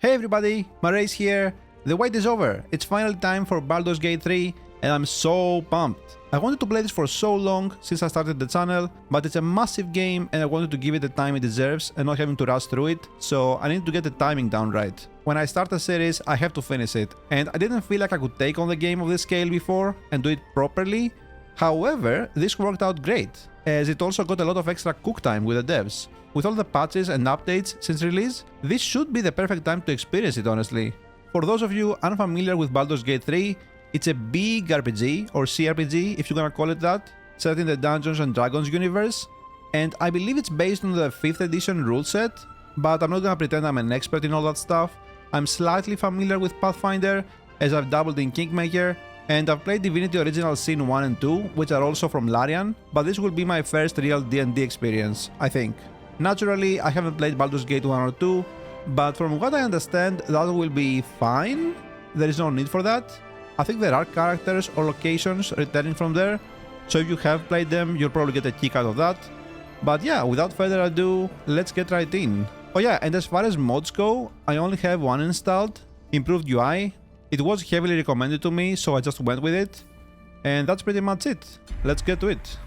Hey everybody, mrayse here. The wait is over. It's finally time for Baldur's Gate 3 and I'm so pumped. I wanted to play this for so long since I started the channel, but it's a massive game and I wanted to give it the time it deserves and not having to rush through it, so I need to get the timing down right. When I start a series, I have to finish it, and I didn't feel like I could take on the game of this scale before and do it properly. However, this worked out great, as it also got a lot of extra cook time with the devs. With all the patches and updates since release, this should be the perfect time to experience it honestly. For those of you unfamiliar with Baldur's Gate 3, it's a big RPG, or CRPG if you're gonna call it that, set in the Dungeons and Dragons universe, and I believe it's based on the 5th edition rule set, but I'm not gonna pretend I'm an expert in all that stuff. I'm slightly familiar with Pathfinder, as I've dabbled in Kingmaker, and I've played Divinity Original Sin 1 and 2, which are also from Larian, but this will be my first real D&D experience, I think. Naturally, I haven't played Baldur's Gate 1 or 2, but from what I understand, that will be fine. There is no need for that. I think there are characters or locations returning from there, so if you have played them, you'll probably get a kick out of that. But yeah, without further ado, let's get right in. Oh yeah, and as far as mods go, I only have one installed, Improved UI. It was heavily recommended to me, so I just went with it. And that's pretty much it. Let's get to it.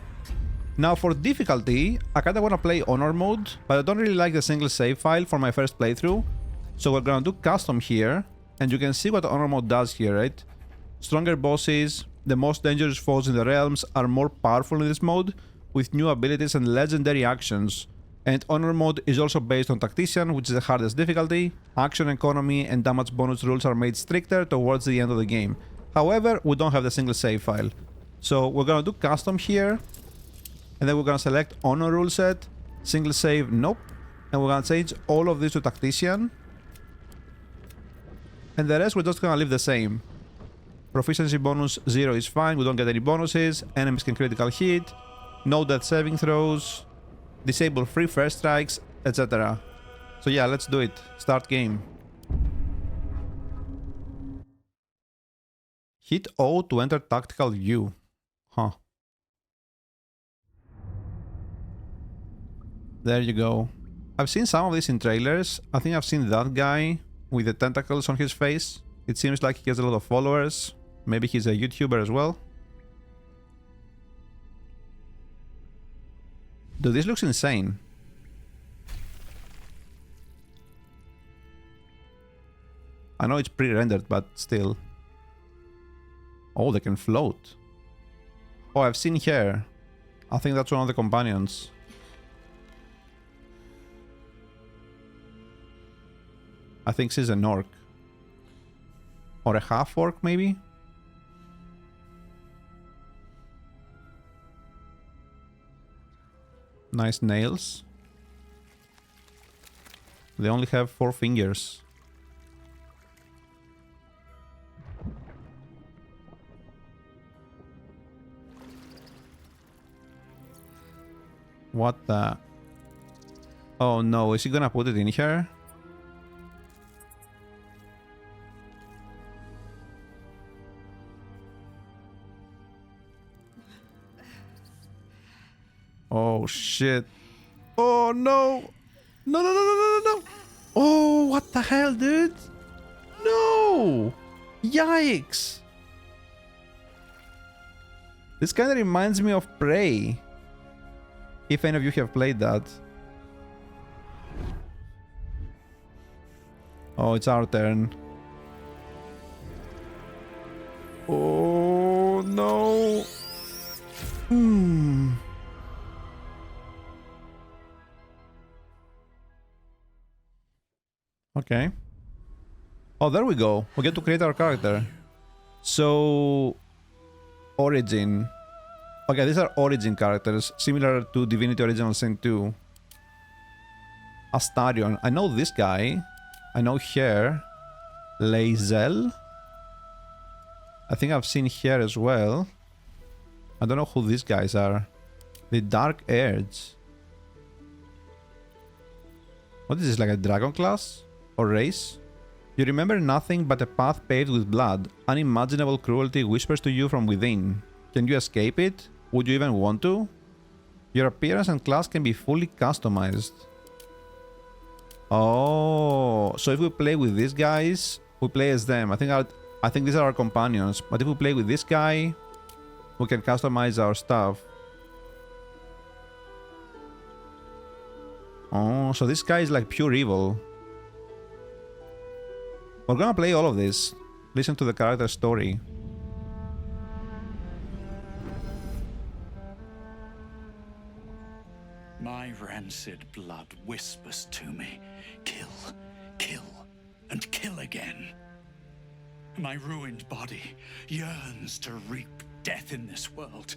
Now for difficulty, I kinda wanna play Honor mode, but I don't really like the single save file for my first playthrough. So we're gonna do custom here, and you can see what Honor mode does here, right? Stronger bosses, the most dangerous foes in the realms are more powerful in this mode, with new abilities and legendary actions. And Honor mode is also based on Tactician, which is the hardest difficulty. Action economy and damage bonus rules are made stricter towards the end of the game. However, we don't have the single save file. So we're gonna do custom here, and then we're gonna select Honor rule set, single save, nope. And we're gonna change all of this to Tactician. And the rest we're just gonna leave the same. Proficiency bonus 0 is fine, we don't get any bonuses, enemies can critical hit, no death saving throws, disable free first strikes, etc. So yeah, let's do it. Start game. Hit O to enter tactical view. Huh. There you go. I've seen some of these in trailers. I think I've seen that guy with the tentacles on his face. It seems like he has a lot of followers. Maybe he's a YouTuber as well. Dude, this looks insane. I know it's pre-rendered, but still. Oh, they can float. Oh, I've seen her. I think that's one of the companions. I think she's an orc. Or a half-orc, maybe? Nice nails. They only have 4 fingers. What the... Oh no, is he gonna put it in here? Oh shit. Oh no! No, no, no, no, no, no, no! Oh, what the hell, dude? No! Yikes! This kind of reminds me of Prey. If any of you have played that. Oh, it's our turn. Oh no! Okay. Oh, there we go. We get to create our character. So... Origin. Okay, these are origin characters, similar to Divinity Original Sin 2. Astarion. I know this guy. I know her. Lae'zel. I think I've seen her as well. I don't know who these guys are. The Dark Urge. What is this, like a dragon class? Or race? You remember nothing but a path paved with blood. Unimaginable cruelty whispers to you from within. Can you escape it? Would you even want to? Your appearance and class can be fully customized. Oh, so if we play with these guys, we play as them. I think these are our companions. But if we play with this guy, we can customize our stuff. Oh, so this guy is like pure evil. We're gonna play all of this. Listen to the character story. My rancid blood whispers to me, kill, kill, and kill again. My ruined body yearns to reap death in this world.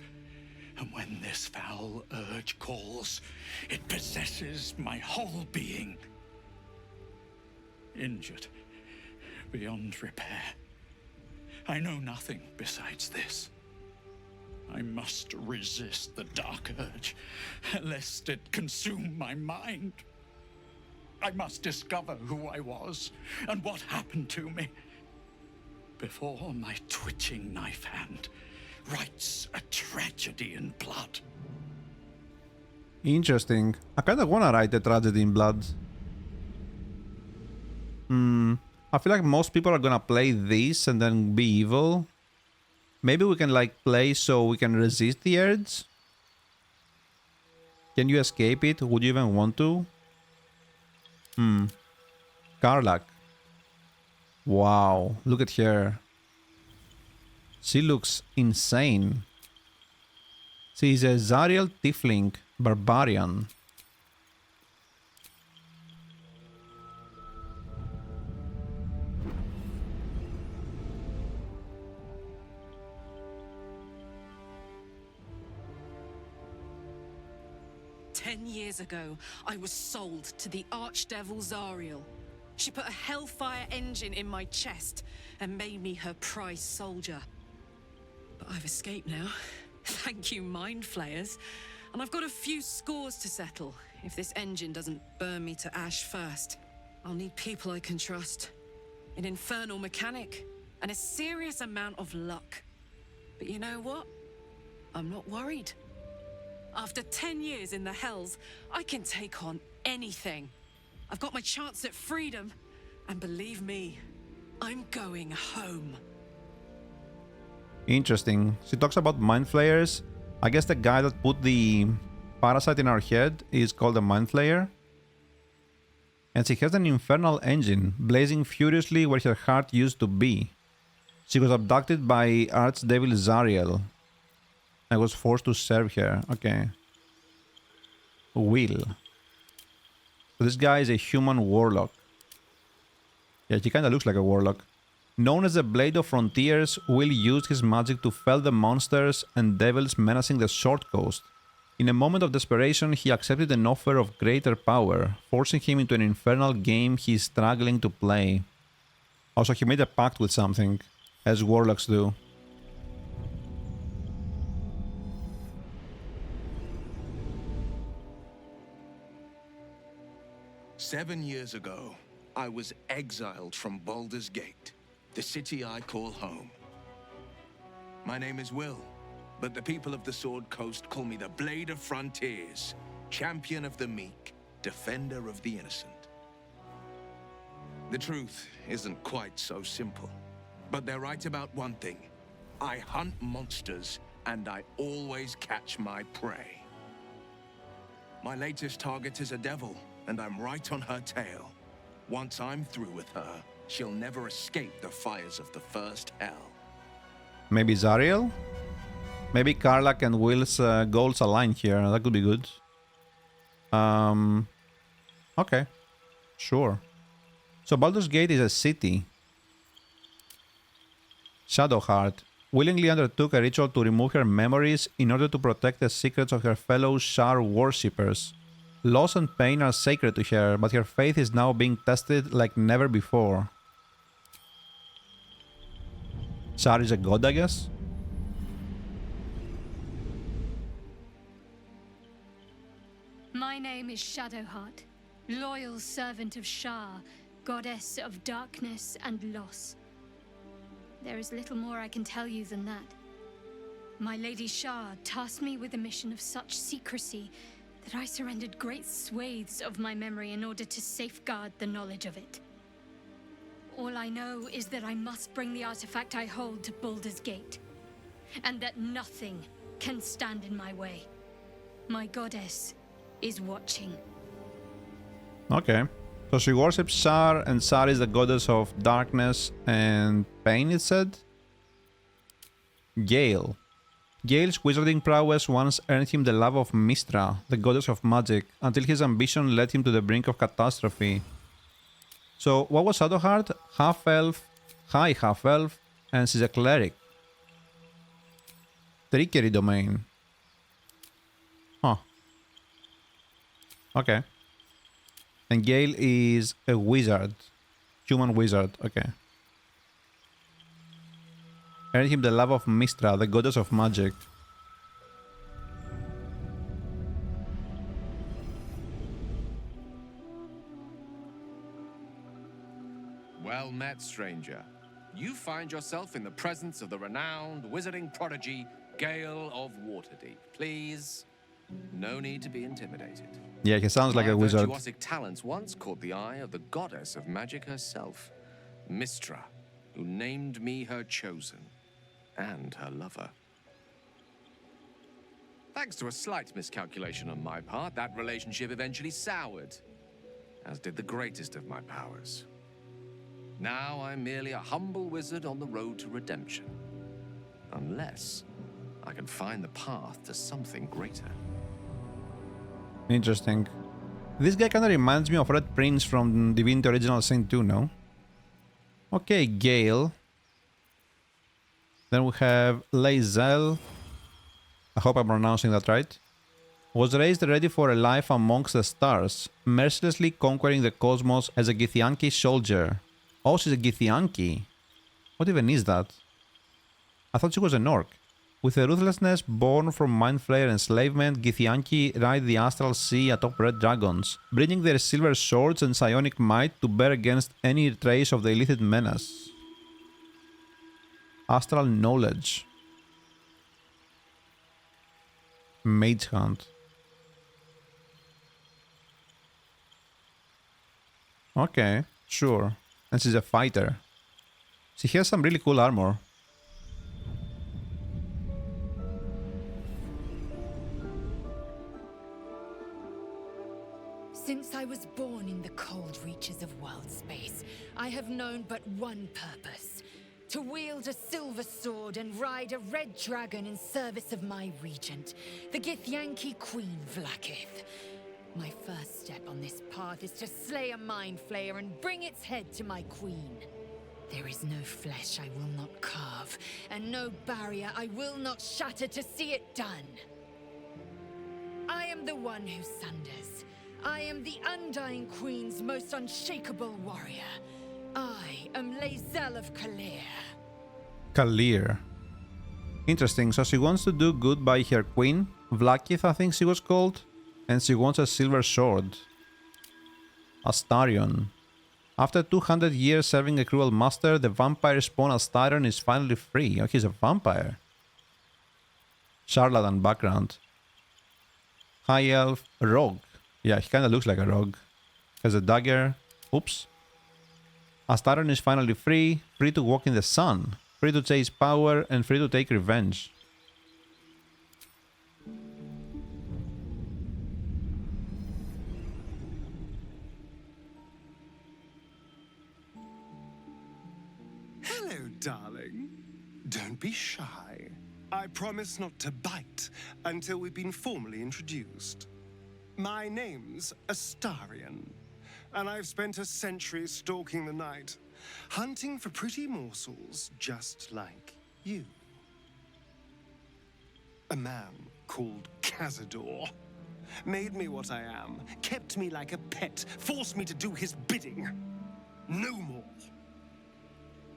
And when this foul urge calls, it possesses my whole being. Injured beyond repair. I know nothing besides this. I must resist the dark urge, lest it consume my mind. I must discover who I was and what happened to me before my twitching knife hand writes a tragedy in blood. Interesting. I kinda wanna write a tragedy in blood. I feel like most people are gonna play this and then be evil. Maybe we can like play so we can resist the urge. Can you escape it? Would you even want to? Karlak. Wow, look at her. She looks insane. She's a Zariel Tiefling Barbarian. Years ago, I was sold to the Archdevil Zariel. She put a hellfire engine in my chest and made me her prize soldier. But I've escaped now. Thank you, Mind Flayers. And I've got a few scores to settle if this engine doesn't burn me to ash first. I'll need people I can trust, an infernal mechanic, and a serious amount of luck. But you know what? I'm not worried. After 10 years in the Hells, I can take on anything. I've got my chance at freedom, and believe me, I'm going home. Interesting. She talks about Mind Flayers. I guess the guy that put the parasite in our head is called a Mind Flayer. And she has an infernal engine, blazing furiously where her heart used to be. She was abducted by Archdevil Zariel. I was forced to serve her. Okay. Will. So this guy is a human warlock. Yeah, he kinda looks like a warlock. Known as the Blade of Frontiers, Will used his magic to fell the monsters and devils menacing the Short Coast. In a moment of desperation, he accepted an offer of greater power, forcing him into an infernal game he is struggling to play. Also, he made a pact with something, as warlocks do. 7 years ago, I was exiled from Baldur's Gate, the city I call home. My name is Will, but the people of the Sword Coast call me the Blade of Frontiers, champion of the meek, defender of the innocent. The truth isn't quite so simple, but they're right about one thing. I hunt monsters, and I always catch my prey. My latest target is a devil, and I'm right on her tail. Once I'm through with her, she'll never escape the fires of the first hell. Maybe Zariel? Maybe Karlak and Will's goals align here. That could be good. Okay. Sure. So Baldur's Gate is a city. Shadowheart willingly undertook a ritual to remove her memories in order to protect the secrets of her fellow Shar worshippers. Loss and pain are sacred to her, but her faith is now being tested like never before. Shar is a god, I guess? My name is Shadowheart, loyal servant of Shar, goddess of darkness and loss. There is little more I can tell you than that. My Lady Shar tasked me with a mission of such secrecy that I surrendered great swathes of my memory in order to safeguard the knowledge of it. All I know is that I must bring the artifact I hold to Baldur's Gate, and that nothing can stand in my way. My goddess is watching. Okay. So she worships Shar, and Shar is the goddess of darkness and pain, it said? Gale. Gale's wizarding prowess once earned him the love of Mystra, the goddess of magic, until his ambition led him to the brink of catastrophe. So, what was Shadowheart? Half-elf, high half-elf, and she's a cleric. Trickery domain. Huh. Okay. And Gale is a wizard. Human wizard, okay. Earned him the love of Mystra, the goddess of magic. Well met, stranger. You find yourself in the presence of the renowned wizarding prodigy, Gale of Waterdeep. Please, no need to be intimidated. Yeah, he sounds like My a wizard. virtuosic talents once caught the eye of the goddess of magic herself, Mystra, who named me her chosen, and her lover. Thanks to a slight miscalculation on my part, that relationship eventually soured, as did the greatest of my powers. Now I'm merely a humble wizard on the road to redemption. Unless I can find the path to something greater. Interesting. This guy kind of reminds me of Red Prince from Divinity Original Sin 2, no? Okay, Gale. Then we have Lae'zel. I hope I'm pronouncing that right. Was raised ready for a life amongst the stars, mercilessly conquering the cosmos as a Githyanki soldier. Oh, she's a Githyanki. What even is that? I thought she was an orc. With a ruthlessness born from mind flayer enslavement, Githyanki ride the astral sea atop red dragons, bringing their silver swords and psionic might to bear against any trace of the illicit menace. Astral knowledge. Mage Hunt. Okay, sure. And she's a fighter. She has some really cool armor. Since I was born in the cold reaches of world space, I have known but one purpose. To wield a silver sword and ride a red dragon in service of my regent, the Githyanki Queen Vlaakith. My first step on this path is to slay a mind flayer and bring its head to my queen. There is no flesh I will not carve, and no barrier I will not shatter to see it done. I am the one who sunders. I am the Undying Queen's most unshakable warrior. I am Lae'zel of Kalir. Kalir. Interesting, so she wants to do good by her queen, Vlaakith I think she was called, and she wants a silver sword. Astarion. After 200 years serving a cruel master, the vampire spawn Astarion is finally free. Oh, he's a vampire. Charlatan background. High elf, rogue. Yeah, he kinda looks like a rogue. Has a dagger. Oops. Astarion is finally free, free to walk in the sun, free to chase power, and free to take revenge. Hello, darling. Don't be shy. I promise not to bite until we've been formally introduced. My name's Astarion, and I've spent a century stalking the night, hunting for pretty morsels just like you. A man called Cazador made me what I am, kept me like a pet, forced me to do his bidding. No more.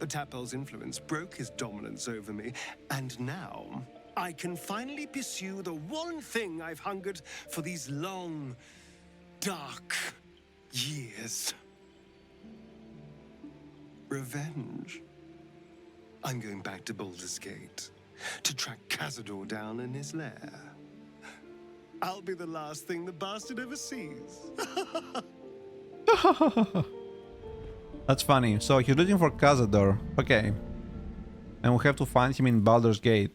The Tapel's influence broke his dominance over me, and now I can finally pursue the one thing I've hungered for these long, dark years. Revenge. I'm going back to Baldur's Gate to track Cazador down in his lair. I'll be the last thing the bastard ever sees. That's funny. So he's looking for Cazador. Okay. And we have to find him in Baldur's Gate.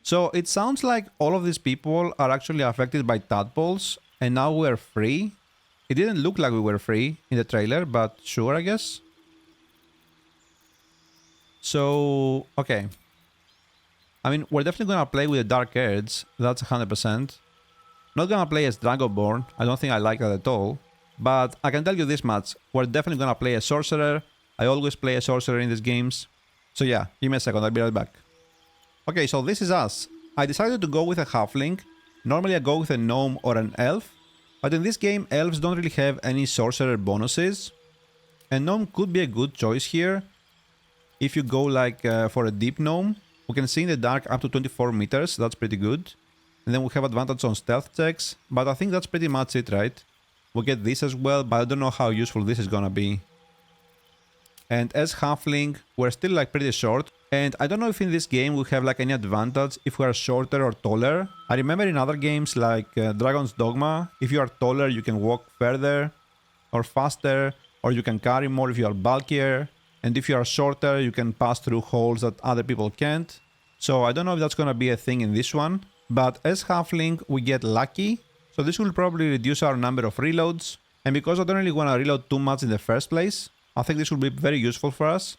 So it sounds like all of these people are actually affected by tadpoles, and now we're free. It didn't look like we were free in the trailer, but sure, I guess. So, okay. I mean, we're definitely gonna play with the Dark Herds, that's 100%. Not gonna play as Dragonborn, I don't think I like that at all. But I can tell you this much, we're definitely gonna play a Sorcerer. I always play a Sorcerer in these games. So yeah, give me a second, I'll be right back. Okay, so this is us. I decided to go with a Halfling. Normally I go with a Gnome or an Elf. But in this game, Elves don't really have any Sorcerer bonuses. And Gnome could be a good choice here. If you go like for a deep Gnome. We can see in the dark up to 24 meters, that's pretty good. And then we have advantage on stealth checks, but I think that's pretty much it, right? We get this as well, but I don't know how useful this is gonna be. And as Halfling, we're still like pretty short. And I don't know if in this game we have like any advantage if we are shorter or taller. I remember in other games like Dragon's Dogma, if you are taller you can walk further or faster, or you can carry more if you are bulkier. And if you are shorter, you can pass through holes that other people can't. So I don't know if that's gonna be a thing in this one. But as Halfling, we get lucky. So this will probably reduce our number of reloads. And because I don't really wanna reload too much in the first place, I think this will be very useful for us.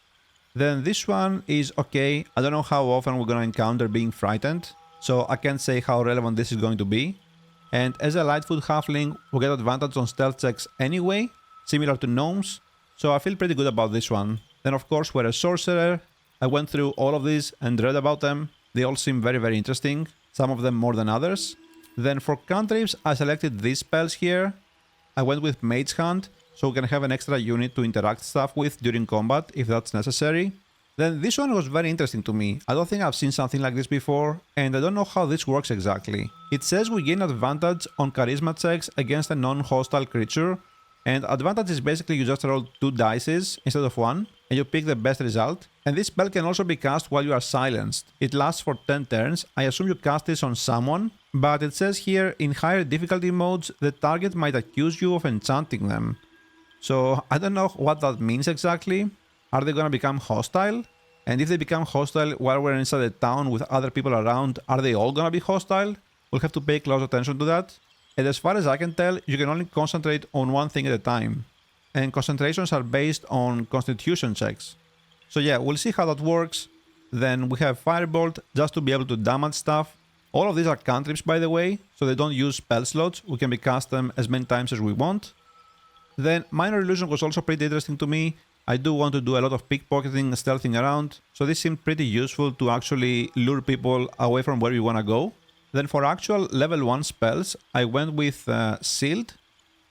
Then this one is okay. I don't know how often we're gonna encounter being frightened. So I can't say how relevant this is going to be. And as a Lightfoot Halfling, we get advantage on stealth checks anyway, similar to Gnomes. So I feel pretty good about this one. Then of course we're a Sorcerer. I went through all of these and read about them. They all seem very, very interesting. Some of them more than others. Then for cantrips, I selected these spells here. I went with Mage Hand, so we can have an extra unit to interact stuff with during combat if that's necessary. Then this one was very interesting to me. I don't think I've seen something like this before, and I don't know how this works exactly. It says we gain advantage on charisma checks against a non-hostile creature. And advantage is basically you just roll 2 dices instead of 1, and you pick the best result. And this spell can also be cast while you are silenced. It lasts for 10 turns. I assume you cast this on someone, but it says here in higher difficulty modes, the target might accuse you of enchanting them. So I don't know what that means exactly. Are they gonna become hostile? And if they become hostile while we're inside the town with other people around, are they all gonna be hostile? We'll have to pay close attention to that. And as far as I can tell, you can only concentrate on one thing at a time. And concentrations are based on constitution checks. So yeah, we'll see how that works. Then we have Firebolt, just to be able to damage stuff. All of these are cantrips, by the way, so they don't use spell slots. We can cast them as many times as we want. Then Minor Illusion was also pretty interesting to me. I do want to do a lot of pickpocketing and stealthing around, so this seemed pretty useful to actually lure people away from where we want to go. Then for actual level 1 spells, I went with Sealed.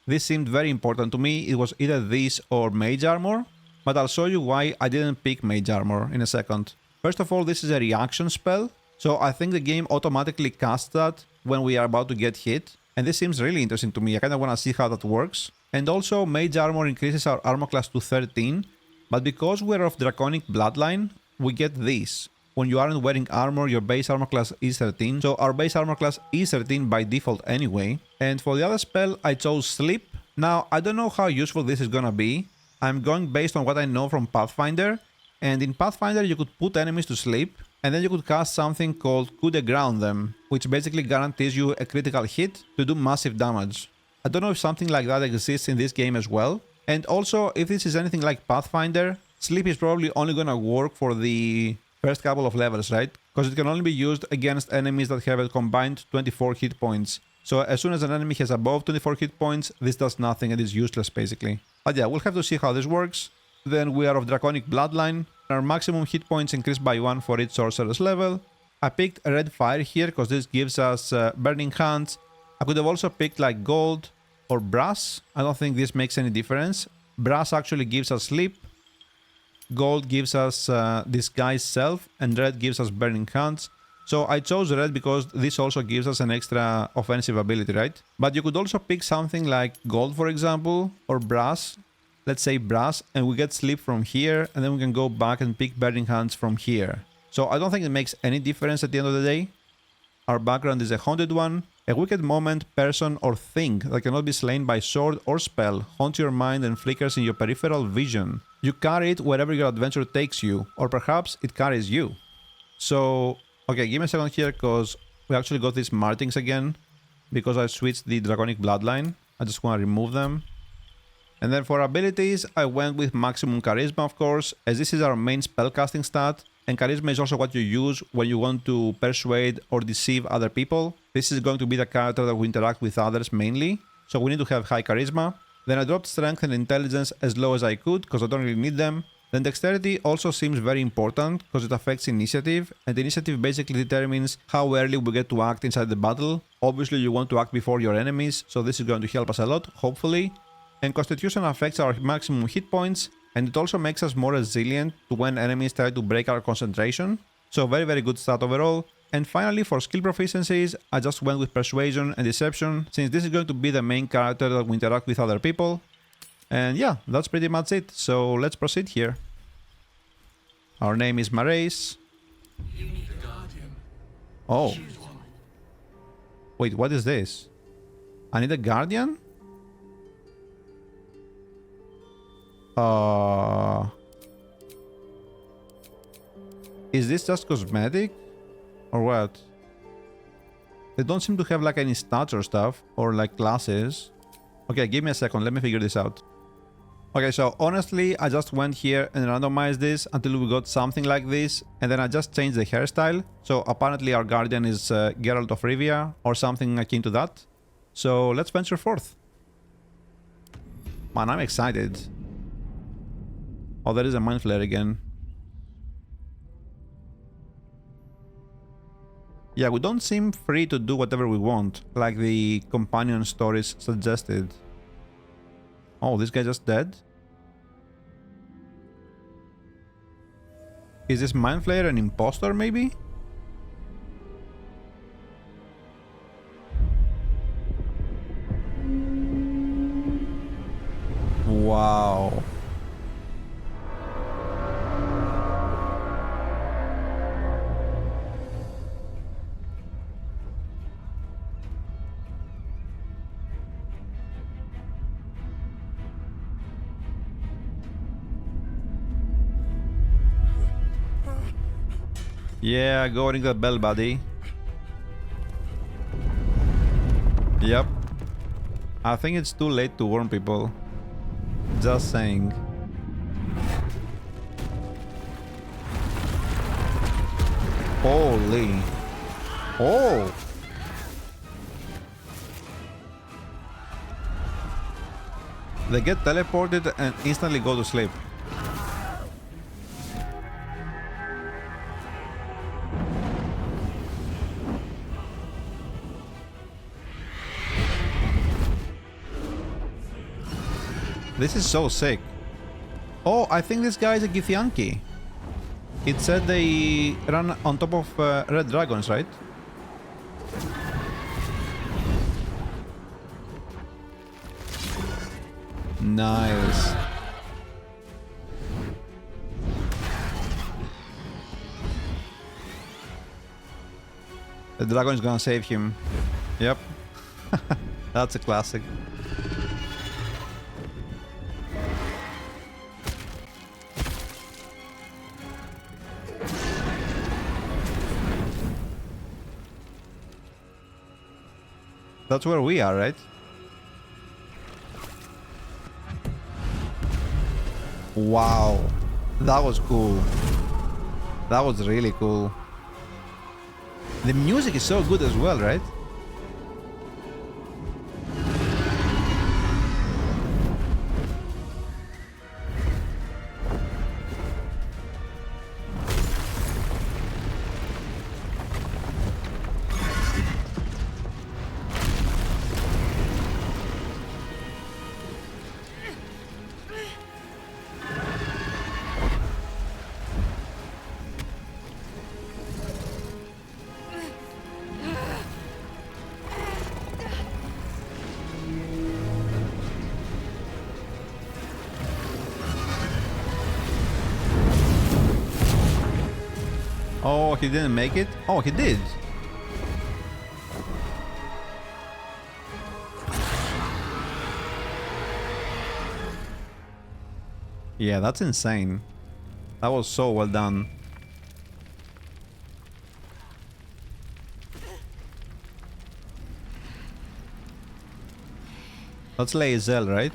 This seemed very important to me. It was either this or Mage Armor, but I'll show you why I didn't pick Mage Armor in a second. First of all, this is a reaction spell, so I think the game automatically casts that when we are about to get hit, and this seems really interesting to me. I kind of want to see how that works. And also, Mage Armor increases our armor class to 13, but because we're of Draconic Bloodline, we get this. When you aren't wearing armor, your base armor class is 13, so our base armor class is 13 by default anyway. And for the other spell, I chose Sleep. Now, I don't know how useful this is gonna be. I'm going based on what I know from Pathfinder, and in Pathfinder you could put enemies to sleep, and then you could cast something called Coup de Grace on them, which basically guarantees you a critical hit to do massive damage. I don't know if something like that exists in this game as well. And also, if this is anything like Pathfinder, Sleep is probably only gonna work for the first couple of levels, right? Because it can only be used against enemies that have a combined 24 hit points. So as soon as an enemy has above 24 hit points, this does nothing and is useless basically. But yeah, we'll have to see how this works. Then we are of Draconic Bloodline. Our maximum hit points increase by 1 for each sorcerer's level. I picked Red Fire here because this gives us Burning Hands. I could have also picked like Gold or Brass. I don't think this makes any difference. Brass actually gives us Sleep. Gold gives us Disguise Self, and Red gives us Burning Hands. So I chose Red because this also gives us an extra offensive ability, right? But you could also pick something like Gold, for example, or Brass. Let's say Brass, and we get Sleep from here, and then we can go back and pick Burning Hands from here. So I don't think it makes any difference at the end of the day. Our background is a haunted one. A wicked moment, person, or thing that cannot be slain by sword or spell haunts your mind and flickers in your peripheral vision. You carry it wherever your adventure takes you, or perhaps it carries you. So, okay, give me a second here, because we actually got these markings again, because I switched the draconic bloodline. I just want to remove them. And then for abilities, I went with maximum charisma, of course, as this is our main spellcasting stat, and charisma is also what you use when you want to persuade or deceive other people. This is going to be the character that will interact with others mainly, so we need to have high charisma. Then I dropped strength and intelligence as low as I could, because I don't really need them. Then dexterity also seems very important, because it affects initiative, and initiative basically determines how early we get to act inside the battle. Obviously you want to act before your enemies, so this is going to help us a lot, hopefully. And Constitution affects our maximum hit points, and it also makes us more resilient to when enemies try to break our concentration. So very, very good stat overall. And finally, for skill proficiencies, I just went with Persuasion and Deception, since this is going to be the main character that will interact with other people. And yeah, that's pretty much it. So let's proceed here. Our name is Marace. Oh. Wait, what is this? I need a guardian? Is this just cosmetic? Or what? They don't seem to have like any stats or stuff, or like classes. Okay, give me a second, let me figure this out. Okay, so honestly, I just went here and randomized this until we got something like this, and then I just changed the hairstyle. So apparently our guardian is Geralt of Rivia, or something akin to that. So let's venture forth. Man, I'm excited. Oh, there is a mind flare again. Yeah, we don't seem free to do whatever we want, like the companion stories suggested. Oh, this guy just dead? Is this mind flayer an imposter, maybe? Wow. Yeah, go ring the bell, buddy. Yep. I think it's too late to warn people. Just saying. Holy. Oh! They get teleported and instantly go to sleep. This is so sick. Oh, I think this guy is a Githyanki. It said they run on top of red dragons, right? Nice. The dragon is gonna save him. Yep. That's a classic. That's where we are, right? Wow. That was cool. That was really cool. The music is so good as well, right? Oh, he didn't make it? Oh, he did. Yeah, that's insane. That was so well done. That's Lae'zel, right?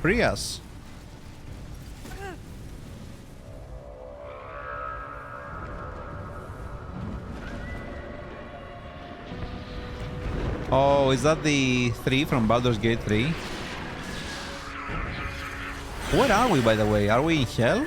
Free us. Oh, is that the 3 from Baldur's Gate 3? Where are we, by the way? Are we in hell?